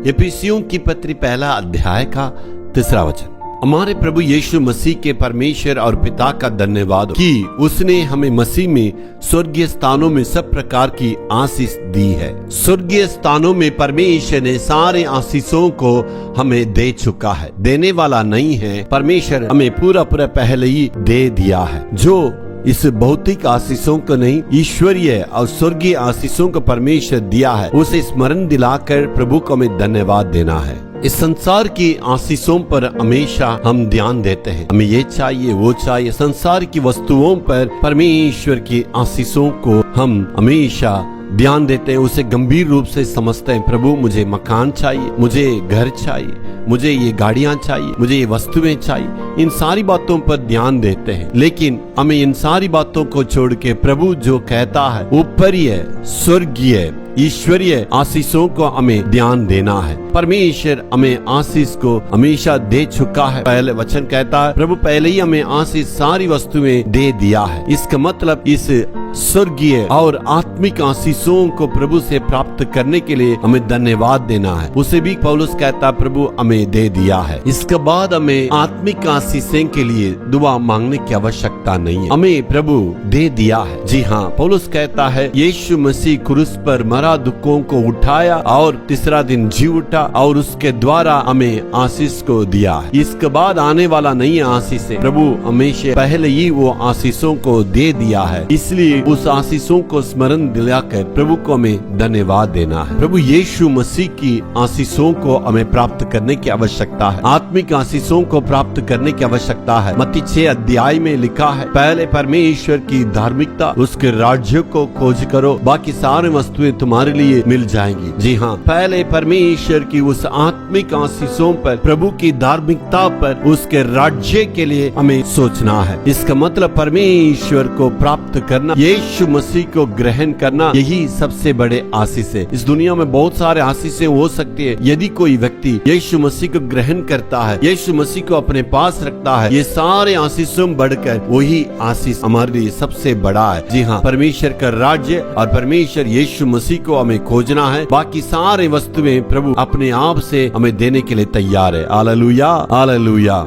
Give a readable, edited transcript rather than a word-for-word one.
इफिसियों की पत्री पहला अध्याय का 3 वचन। हमारे प्रभु यीशु मसीह के परमेश्वर और पिता का धन्यवाद कि उसने हमें मसीह में स्वर्गीय स्थानों में सब प्रकार की आशीष दी है। स्वर्गीय स्थानों में परमेश्वर ने सारे आशीषों को हमें दे चुका है। देने वाला नहीं है, परमेश्वर हमें पूरा पहले ही दे दिया है। जो इस भौतिक आशीषों को नहीं, ईश्वरीय और स्वर्गीय आशीषों को परमेश्वर दिया है, उसे स्मरण दिलाकर प्रभु को हमें धन्यवाद देना है। इस संसार की आशीषों पर हमेशा हम ध्यान देते हैं, हमें ये चाहिए वो चाहिए। संसार की वस्तुओं पर परमेश्वर की आशीषों को हम हमेशा ध्यान देते हैं, उसे गंभीर रूप से समझते हैं। प्रभु मुझे मकान चाहिए, मुझे घर चाहिए, मुझे ये गाड़ियां चाहिए, मुझे ये वस्तुएं चाहिए, इन सारी बातों पर ध्यान देते हैं। लेकिन हमें इन सारी बातों को छोड़ के प्रभु जो कहता है ऊपरीय स्वर्गीय ईश्वरीय आशीषों को हमें ध्यान देना है। परमेश्वर हमें आशीष को हमेशा दे चुका है। पहले वचन कहता है प्रभु पहले ही हमें आशीष सारी वस्तुएं दे दिया है। इसका मतलब इस स्वर्गीय और आत्मिक आशीषों को प्रभु से प्राप्त करने के लिए हमें धन्यवाद देना है। उसे भी पौलुस कहता प्रभु हमें दे दिया है। इसके बाद हमें आत्मिक आशीषों के लिए दुआ मांगने की आवश्यकता नहीं है, हमें प्रभु दे दिया है। जी हाँ, पौलुस कहता है यीशु मसीह क्रूस पर मरा, दुखों को उठाया और तीसरा दिन जी उठा और उसके द्वारा हमें आशीष को दिया है। इसके बाद आने वाला नहीं है आशीष, प्रभु हमेशा पहले ही वो आशीषों को दे दिया है। इसलिए उस आशीषों को स्मरण दिलाकर प्रभु को हमें धन्यवाद देना है। प्रभु यीशु मसीह की आशीषों को हमें प्राप्त करने की आवश्यकता है, आत्मिक आशीषों को प्राप्त करने की आवश्यकता है। मत्ती 6 अध्याय में लिखा है पहले परमेश्वर की धार्मिकता उसके राज्य को खोज करो, बाकी सारे वस्तुएं तुम्हारे लिए मिल जाएंगी। जी हाँ, पहले परमेश्वर की उस आत्मिक आशीषों पर, प्रभु की धार्मिकता पर, उसके राज्य के लिए हमें सोचना है। इसका मतलब परमेश्वर को प्राप्त करना, यीशु मसीह को ग्रहण करना, यही सबसे बड़े आशीष है। इस दुनिया में बहुत सारे आशीषें हो सकती है। यदि कोई व्यक्ति यीशु मसीह को ग्रहण करता है, यीशु मसीह को अपने पास रखता है, ये सारे आशीषों बढ़कर वही आशीष हमारे लिए सबसे बड़ा है। जी हाँ, परमेश्वर का राज्य और परमेश्वर यीशु मसीह को हमें खोजना है। बाकी सारे वस्तुएं प्रभु अपने आप से हमें देने के लिए तैयार है। Hallelujah, hallelujah.